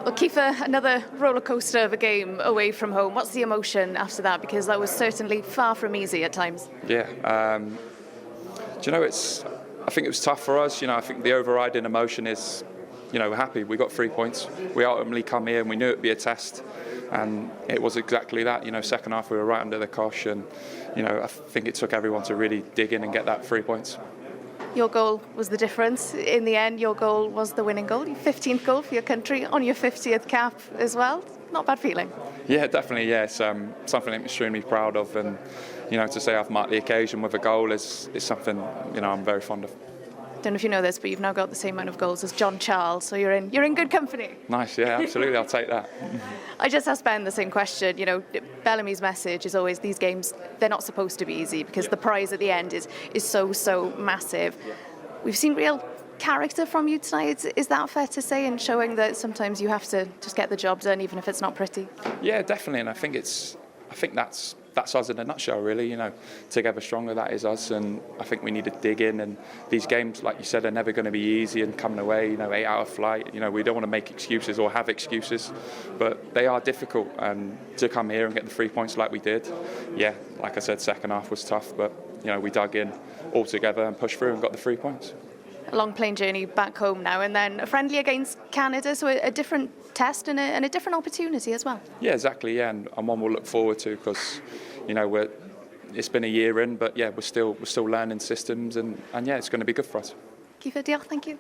Well, Kieffer, another roller coaster of a game away from home. What's the emotion after that? Because that was certainly far from easy at times. Yeah, do you know, I think it was tough for us. You know, I think the overriding emotion is, you know, we're happy. We got 3 points. We ultimately come here and we knew it'd be a test, and it was exactly that. You know, second half we were right under the cosh, and you know, I think it took everyone to really dig in and get that 3 points. Your goal was the difference. In the end, your goal was the winning goal. Your 15th goal for your country on your 50th cap as well. Not a bad feeling. Yeah, definitely. Yeah, it's something I'm extremely proud of, and you know, to say I've marked the occasion with a goal is something, you know, I'm very fond of. Don't know if you know this, but you've now got the same amount of goals as John Charles, so you're in good company. Nice, yeah, absolutely. I'll take that. I just asked Ben the same question. You know, Bellamy's message is always these games, they're not supposed to be easy because the prize at the end is so massive. We've seen real character from you tonight. Is that fair to say, in showing that sometimes you have to just get the job done even if it's not pretty? Yeah, definitely, and I think that's us in a nutshell, really. You know, together stronger, that is us, and I think we need to dig in. And these games, like you said, are never going to be easy. And coming away, you know, 8-hour flight. You know, we don't want to make excuses or have excuses, but they are difficult. And to come here and get the 3 points like we did, yeah, like I said, second half was tough, but you know, we dug in all together and pushed through and got the 3 points. A long plane journey back home now, and then a friendly against Canada, so a different test and a different opportunity as well. Yeah, exactly. Yeah, and one we'll look forward to because, you know, it's been a year in, but yeah, we're still learning systems, and yeah, it's going to be good for us. Kieffer, deal. Thank you.